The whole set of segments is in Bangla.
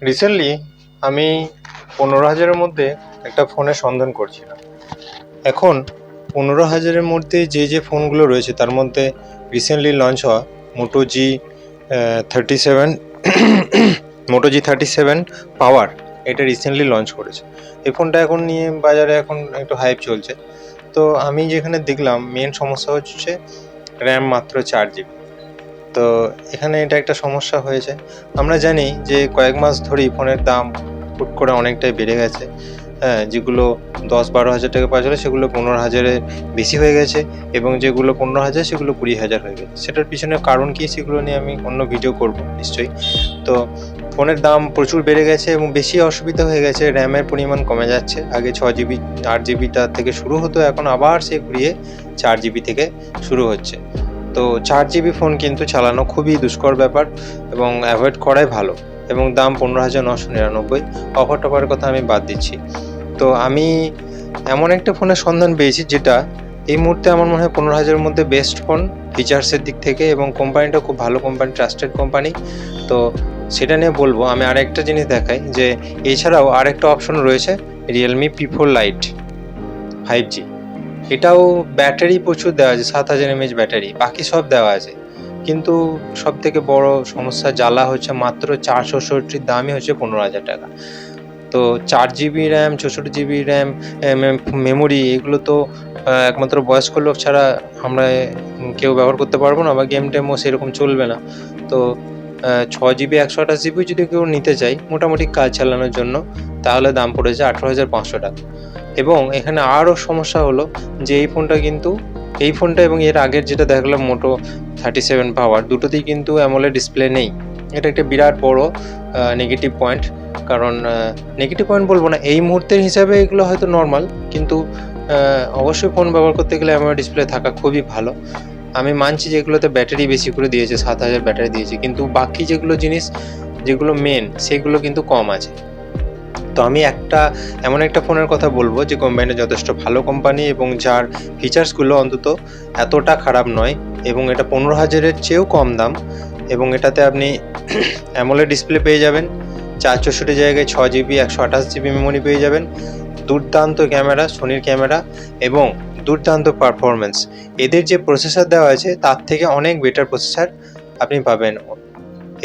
রিসেন্টলি আমি 15,000-এর মধ্যে একটা ফোনের সন্ধান করছিলাম। এখন 15,000-এর মধ্যে যে ফোনগুলো রয়েছে তার মধ্যে রিসেন্টলি লঞ্চ হওয়া মোটো জি 37 পাওয়ার এটা রিসেন্টলি লঞ্চ করেছে। এই ফোনটা এখন নিয়ে বাজারে এখন একটু হাইপ চলছে। তো আমি যেখানে দেখলাম মেন সমস্যা হচ্ছে র্যাম মাত্র 4 GB। তো এখানে এটা একটা সমস্যা হয়েছে। আমরা জানি যে কয়েক মাস ধরেই ফোনের দাম হুট করে অনেকটাই বেড়ে গেছে। হ্যাঁ, যেগুলো 10-12 হাজার টাকা পাওয়া ছিল সেগুলো 15,000-এর বেশি হয়ে গেছে, এবং যেগুলো 15,000 সেগুলো 20,000 হয়ে গেছে। সেটার পিছনে কারণ কি সেগুলো নিয়ে আমি অন্য ভিডিও করব নিশ্চয়ই। তো ফোনের দাম প্রচুর বেড়ে গেছে এবং বেশি অসুবিধা হয়ে গেছে, র্যামের পরিমাণ কমে যাচ্ছে। আগে 6 GB 8 GB থেকে শুরু হতো, এখন আবার সে ঘুরিয়ে 4 GB থেকে শুরু হচ্ছে। তো 4 GB ফোন কিন্তু চালানো খুবই দুষ্কর ব্যাপার এবং অ্যাভয়েড করাই ভালো, এবং দাম 15,999। অফার টফারের কথা আমি বাদ দিচ্ছি। তো আমি এমন একটা ফোনের সন্ধান পেয়েছি যেটা এই মুহূর্তে আমার মনে হয় 15,000-এর মধ্যে বেস্ট ফোন ফিচার্সের দিক থেকে, এবং কোম্পানিটা খুব ভালো কোম্পানি, ট্রাস্টেড কোম্পানি। তো সেটা নিয়ে বলবো। আমি আরেকটা জিনিস দেখাই যে এছাড়াও আরেকটা অপশন রয়েছে রিয়েলমি P4 Lite 5G। এটাও ব্যাটারি প্রচুর দেওয়া আছে, 7,000 mAh ব্যাটারি, বাকি সব দেওয়া আছে। কিন্তু সব থেকে বড় সমস্যা জ্বালা হচ্ছে মাত্র 464, দামই হচ্ছে 15,000 টাকা। তো 4 GB RAM, 64 GB RAM, memory, এগুলো তো একমাত্র বয়স্ক লোক ছাড়া আমরা কেউ ব্যবহার করতে পারবো না, বা গেম টেমও সেরকম চলবে না। তো 6 GB 128 GB যদি কেউ নিতে চাই মোটামুটি কাজ চালানোর জন্য, তাহলে দাম পড়েছে 18,500 টাকা। এবং এখানে আরও সমস্যা হলো যে এই ফোনটা এবং এর আগের যেটা দেখলাম মোটো 37 পাওয়ার, দুটোতেই কিন্তু অ্যামোলেড ডিসপ্লে নেই। এটা একটা বিরাট বড় নেগেটিভ পয়েন্ট। কারণ নেগেটিভ পয়েন্ট বলবো না, এই মুহূর্তের হিসাবে এগুলো হয়তো নর্মাল, কিন্তু অবশ্যই ফোন ব্যবহার করতে গেলে অ্যামোলেড ডিসপ্লে থাকা খুবই ভালো। আমি মানছি যে এগুলোতে ব্যাটারি বেশি করে দিয়েছে, 7,000 ব্যাটারি দিয়েছে, কিন্তু বাকি যেগুলো মেন সেগুলো কিন্তু কম আছে। তো আমি এমন একটা ফোনের কথা বলবো যে কোম্পানিটা যথেষ্ট ভালো কোম্পানি, এবং যার ফিচার্সগুলো অন্তত এতটা খারাপ নয়, এবং এটা 15,000-এর চেয়েও কম দাম, এবং এটাতে আপনি অ্যামোলেড ডিসপ্লে পেয়ে যাবেন, 464 জায়গায় 6 GB 128 GB মেমোরি পেয়ে যাবেন, দুর্দান্ত ক্যামেরা, সোনির ক্যামেরা, এবং দুর্দান্ত পারফরমেন্স। এদের যে প্রসেসর দেওয়া আছে তার থেকে অনেক বেটার প্রসেসর আপনি পাবেন।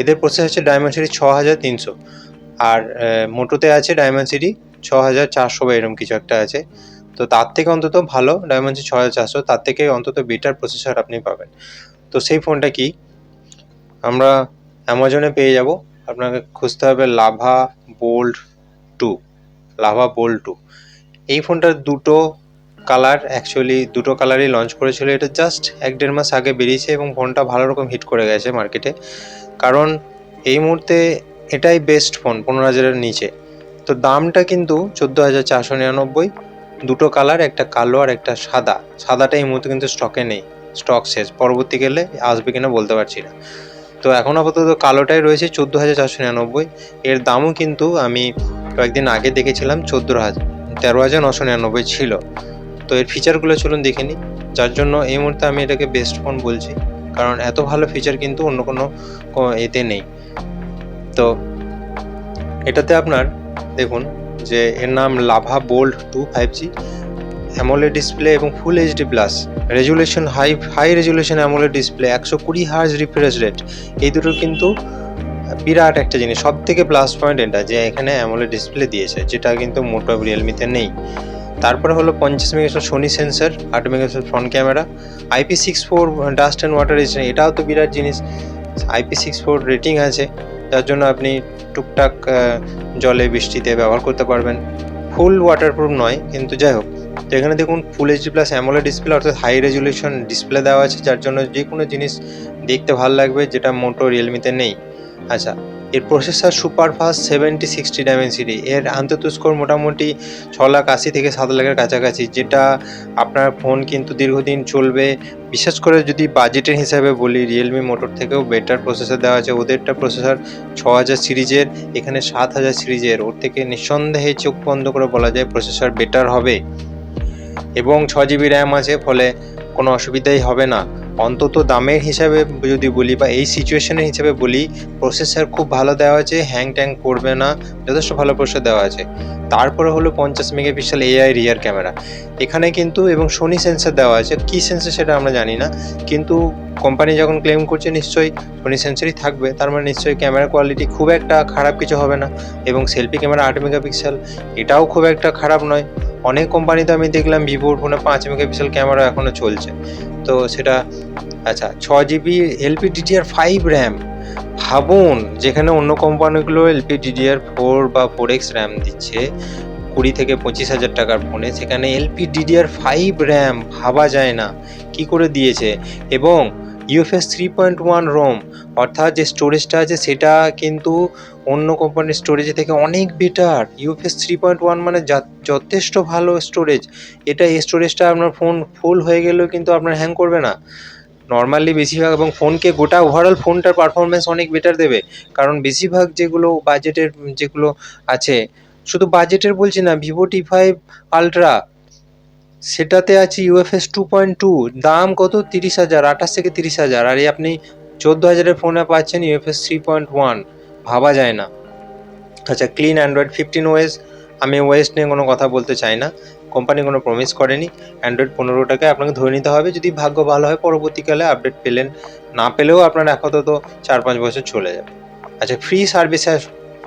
এদের প্রসেসর হচ্ছে ডায়মেনসিটি 6300, আর মোটোতে আছে ডায়মেনসিটি 6400 বা এরকম কিছু একটা আছে। তো তার থেকে অন্তত ভালো ডায়মেনসিটি 6400, তার থেকে অন্তত বেটার প্রসেসর আপনি পাবেন। তো সেই ফোনটা কি আমরা অ্যামাজনে পেয়ে যাব। আপনাকে খুঁজতে হবে লাভা বোল্ড 2। এই ফোনটার দুটো কালারই লঞ্চ করেছিল। এটা জাস্ট 1-1.5 মাস আগে বেরিয়েছে, এবং ফোনটা ভালো রকম হিট করে গেছে মার্কেটে। কারণ এই মুহূর্তে এটাই বেস্ট ফোন 15,000-এর নিচে। তো দামটা কিন্তু 14,499। দুটো কালার, একটা কালো আর একটা সাদাটা এই মুহূর্তে কিন্তু স্টকে নেই, স্টক শেষ। পরবর্তীকালে আসবে কিনা বলতে পারছি না। তো এখন আপাতত কালোটাই রয়েছে 14,499। এর দামও কিন্তু আমি কয়েকদিন আগে দেখেছিলাম 13,999 ছিল। তো এর ফিচারগুলো চলুন দেখে নিই, যার জন্য এই মুহূর্তে আমি এটাকে বেস্ট ফোন বলছি, কারণ এত ভালো ফিচার কিন্তু অন্য কোনো এতে নেই। তো এটাতে আপনার দেখুন যে এর নাম lava bold 2 5G, AMOLED display এবং full HD plus resolution, high resolution AMOLED display, 120 hertz refresh rate. এই দুটোর কিন্তু বিরাট একটা জিনিস, সব থেকে প্লাস পয়েন্ট এটা যে এখানে অ্যামোলেড ডিসপ্লে দিয়েছে, যেটা কিন্তু মোটো রিয়েলমিতে নেই। তারপরে হলো 50 megapixel Sony sensor, 8 megapixel front camera, IP64 dust and water resistant, এটাও তো বিরাট জিনিস। IP64 রেটিং আছে, যার জন্য আপনি টুকটাক জলে বৃষ্টিতে ব্যবহার করতে পারবেন। ফুল ওয়াটারপ্রুফ নয়, কিন্তু যাই হোক। তো এখানে দেখুন ফুল HD প্লাস অ্যামোলেড ডিসপ্লে, অর্থাৎ হাই রেজুলেশন ডিসপ্লে দেওয়া আছে, যার জন্য যে কোনো জিনিস দেখতে ভালো লাগবে, যেটা মোটো রিয়েলমিতে নেই। আচ্ছা, এর প্রসেসর সুপার ফাস্ট 7060 ডায়মেনসিটি। এর আন্তঃ স্কোর মোটামুটি 6,80,000 থেকে 7,00,000-এর কাছাকাছি, যেটা আপনার ফোন কিন্তু দীর্ঘদিন চলবে। বিশেষ করে যদি বাজেটের হিসাবে বলি, রিয়েলমি মোটোর থেকেও বেটার প্রসেসর দেওয়া আছে। ওদেরটা প্রসেসর 6,000 সিরিজের, এখানে 7,000 সিরিজের। ওর থেকে নিঃসন্দেহে চোখ বন্ধ করে বলা যায় প্রসেসর বেটার হবে, এবং 6 GB র্যাম আছে, ফলে কোনো অসুবিধাই হবে না। অন্তত দামের হিসাবে যদি বলি বা এই সিচুয়েশনের হিসাবে বলি, প্রসেসর খুব ভালো দেওয়া আছে, হ্যাং ট্যাং করবে না, যথেষ্ট ভালো প্রসেসর দেওয়া আছে। তারপরে হলো 50 মেগাপিক্সেল এআই রিয়ার ক্যামেরা এখানে কিন্তু, এবং সোনি সেন্সর দেওয়া আছে। কী সেন্সর সেটা আমরা জানি না, কিন্তু কোম্পানি যখন ক্লেম করছে নিশ্চয়ই সোনি সেন্সরই থাকবে, তার মানে নিশ্চয়ই ক্যামেরা কোয়ালিটি খুব একটা খারাপ কিছু হবে না। এবং সেলফি ক্যামেরা 8 মেগাপিক্সেল, এটাও খুব একটা খারাপ নয়। অনেক কোম্পানিতে আমি দেখলাম ভিভোর ফোনে 5 মেগাপিক্সেল ক্যামেরা এখনও চলছে, তো সেটা আচ্ছা। 6GB LPDDR5 র্যাম, ভাবুন যেখানে অন্য কোম্পানিগুলো LPDDR4 বা 4X র্যাম দিচ্ছে 20 থেকে 25,000 টাকার ফোনে, সেখানে LPDDR5 র্যাম ভাবা যায় না কি করে দিয়েছে। এবং UFS 3.1 রোম, অর্থাৎ যে স্টোরেজটা আছে সেটা কিন্তু অন্য কোম্পানির স্টোরেজের থেকে অনেক বেটার। UFS 3.1 মানে যথেষ্ট ভালো স্টোরেজ। এই স্টোরেজটা আপনার ফোন ফুল হয়ে গেলেও কিন্তু আপনার হ্যাং করবে না নর্মালি বেশিরভাগ, এবং ফোনকে গোটা ওভারঅল ফোনটার পারফরমেন্স অনেক বেটার দেবে। কারণ বেশিরভাগ যেগুলো বাজেটের যেগুলো আছে, শুধু বাজেটের বলছি না, ভিভো T5 আলট্রা সেটাতে আছে UFS 2.2, দাম কত 30,000, 28 থেকে 30,000, আর আপনি 14,000-এর ফোনে পাচ্ছেন UFS 3.1, ভাবা যায় না। আচ্ছা, ক্লিন অ্যান্ড্রয়েড 15 OS, আমি ওএস নিয়ে কোনো কথা বলতে চাই না, কোম্পানি কোনো প্রমিস করেনি। অ্যান্ড্রয়েড 15টাকে আপনাকে ধরে নিতে হবে, যদি ভাগ্য ভালো হয় পরবর্তীকালে আপডেট পেলেন, না পেলেও আপনার আপাতত 4-5 বছর চলে যাবে। আচ্ছা, ফ্রি সার্ভিস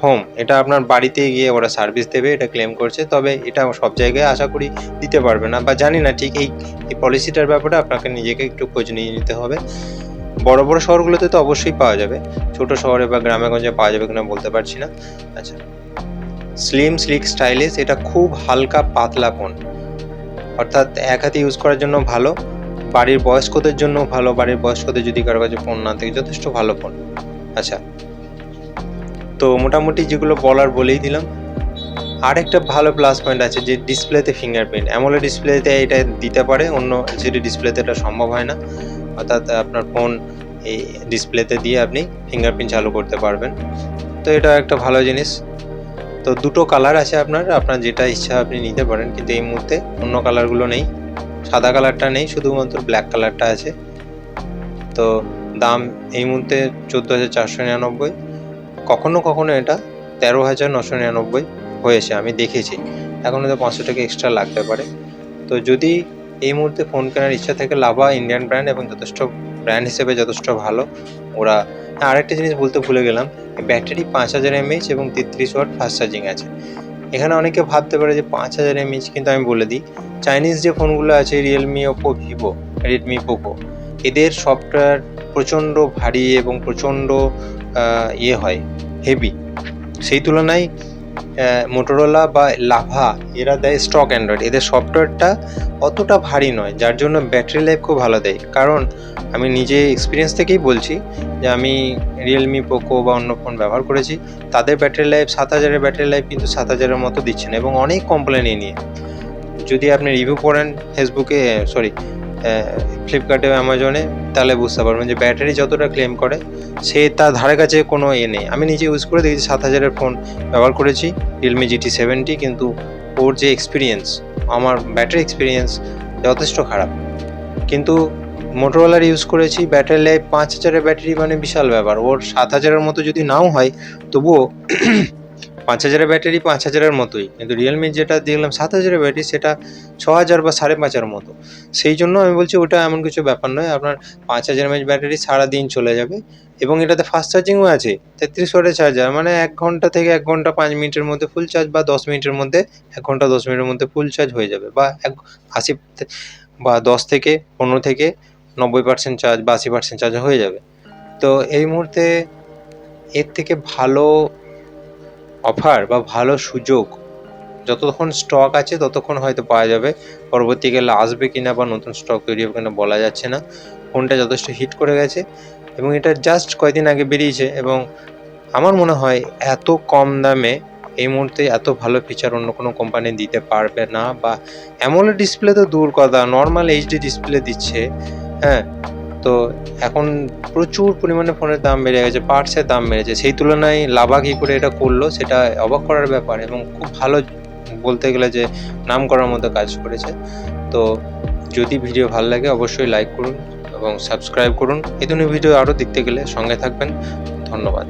হোম, এটা আপনার বাড়িতে গিয়ে ওরা সার্ভিস দেবে, এটা ক্লেম করছে, তবে এটা সব জায়গায় আশা করি দিতে পারবে না, বা জানি না ঠিক এই পলিসিটার ব্যাপারে আপনাকে নিজেকে একটু খোঁজ নিয়ে নিতে হবে। বড় বড় শহরগুলোতে তো অবশ্যই পাওয়া যাবে, ছোট শহরে বা গ্রামেগঞ্জে পাওয়া যাবে কিনা বলতে পারছি না। আচ্ছা, স্লিম স্লিক স্টাইলিশ, এটা খুব হালকা পাতলা ফোন, অর্থাৎ এক হাতে ইউজ করার জন্য ভালো, বাড়ির বয়স্কদের জন্য ভালো, বাড়ির বয়স্কদের যদি কারো কাছে ফোন না থাকে যথেষ্ট ভালো ফোন। আচ্ছা, তো মোটামুটি যেগুলো বলার বলেই দিলাম। আর একটা ভালো প্লাস পয়েন্ট আছে যে ডিসপ্লেতে ফিঙ্গারপ্রিন্ট, অ্যামোলেড ডিসপ্লেতে এটা দিতে পারে, অন্য এলসিডি ডিসপ্লেতে এটা সম্ভব হয় না। অর্থাৎ আপনার ফোন এই ডিসপ্লেতে দিয়ে আপনি ফিঙ্গারপ্রিন্ট চালু করতে পারবেন, তো এটা একটা ভালো জিনিস। তো দুটো কালার আছে আপনার যেটা ইচ্ছা আপনি নিতে পারেন, কিন্তু এই মুহূর্তে অন্য কালারগুলো নেই, সাদা কালারটা নেই, শুধুমাত্র ব্ল্যাক কালারটা আছে। তো দাম এই মুহূর্তে 14,499, কখনো কখনো এটা 13,999 হয়েছে, আমি দেখেছি। এখন হয়তো 500 টাকা এক্সট্রা লাগতে পারে। তো যদি এই মুহূর্তে ফোন কেনার ইচ্ছা থাকে, লাভা ইন্ডিয়ান ব্র্যান্ড এবং যথেষ্ট ব্র্যান্ড হিসেবে যথেষ্ট ভালো ওরা। আরেকটা জিনিস বলতে ভুলে গেলাম, ব্যাটারি 5000 mAh এবং 33 ওয়াট ফাস্ট চার্জিং আছে। এখানে অনেকে ভাবতে পারে যে 5000 mAh, কিন্তু আমি বলে দিই, চাইনিজ যে ফোনগুলো আছে Realme, Oppo, Vivo, Redmi, Poco, এদের সফটওয়্যার প্রচণ্ড ভারী এবং প্রচণ্ড হয়, হেভি। সেই তুলনায় মোটোরোলা বা লাভা এরা দেয় স্টক অ্যান্ড্রয়েড, এদের সফটওয়্যারটা অতটা ভারী নয়, যার জন্য ব্যাটারি লাইফ খুব ভালো দেয়। কারণ আমি নিজে এক্সপিরিয়েন্স থেকেই বলছি যে আমি রিয়েলমি, পোকো বা অন্য ফোন ব্যবহার করেছি, তাদের ব্যাটারি লাইফ 7000-এর ব্যাটারি লাইফ কিন্তু 7000-এর মতো দিচ্ছে না, এবং অনেক কমপ্লেন নিয়ে। যদি আপনি রিভিউ পড়েন ফেসবুকে, ফ্লিপকার্টে, অ্যামাজনে, তাহলে বুঝতে পারবেন যে ব্যাটারি যতটা ক্লেম করে সে তার ধারে কাছে কোনো নেই। আমি নিজে ইউজ করে দেখেছি, 7000-এর ফোন ব্যবহার করেছি, রিয়েলমি GT70, কিন্তু ওর যে এক্সপিরিয়েন্স, আমার ব্যাটারি এক্সপিরিয়েন্স যথেষ্ট খারাপ। কিন্তু মোটোরোলার ইউজ করেছি, ব্যাটারি লাইফ 5000-এর ব্যাটারি মানে বিশাল ব্যাপার, ওর 7000-এর মতো যদি নাও হয় তবুও 5000-এর ব্যাটারি 5000-এর মতোই, কিন্তু রিয়েলমির যেটা দেখলাম 7000-এর ব্যাটারি, সেটা 6000 বা 5,500-এর মতো। সেই জন্য আমি বলছি ওটা এমন কিছু ব্যাপার নয়, আপনার 5000 mAh ব্যাটারি সারাদিন চলে যাবে, এবং এটাতে ফাস্ট চার্জিংও আছে, 33 ওয়াটের চার্জার, মানে 1 ঘন্টা থেকে 1 ঘন্টা 5 মিনিটের মধ্যে ফুল চার্জ, বা 10 মিনিটের মধ্যে 1 ঘন্টা 10 মিনিটের মধ্যে ফুল চার্জ হয়ে যাবে, বা 80 বা 10 থেকে 15 থেকে 90% চার্জ বা 80% চার্জ হয়ে যাবে। তো এই মুহূর্তে এর থেকে ভালো অফার বা ভালো সুযোগ যতক্ষণ স্টক আছে ততক্ষণ হয়তো পাওয়া যাবে, পরবর্তীকালে আসবে কিনা বা নতুন স্টক তৈরি হবে কিনা বলা যাচ্ছে না। ফোনটা যথেষ্ট হিট করে গেছে, এবং এটা জাস্ট কয়েকদিন আগে বেরিয়েছে, এবং আমার মনে হয় এত কম দামে এই মুহূর্তে এত ভালো ফিচার অন্য কোনো কোম্পানি দিতে পারবে না, বা অ্যামোলেড ডিসপ্লে তো দূর কথা, নর্মাল HD ডিসপ্লে দিচ্ছে। হ্যাঁ, তো এখন প্রচুর পরিমাণে ফোনের দাম বেড়ে গেছে, পার্টসের দাম বেড়েছে, সেই তুলনায় লাভা কী করে এটা করলো সেটা অবাক করার ব্যাপার, এবং খুব ভালো বলতে গেলে যে নাম করার মতো কাজ করেছে। তো যদি ভিডিও ভালো লাগে অবশ্যই লাইক করুন, এবং সাবস্ক্রাইব করুন। এই ধরনের ভিডিও আরও দেখতে গেলে সঙ্গে থাকবেন। ধন্যবাদ।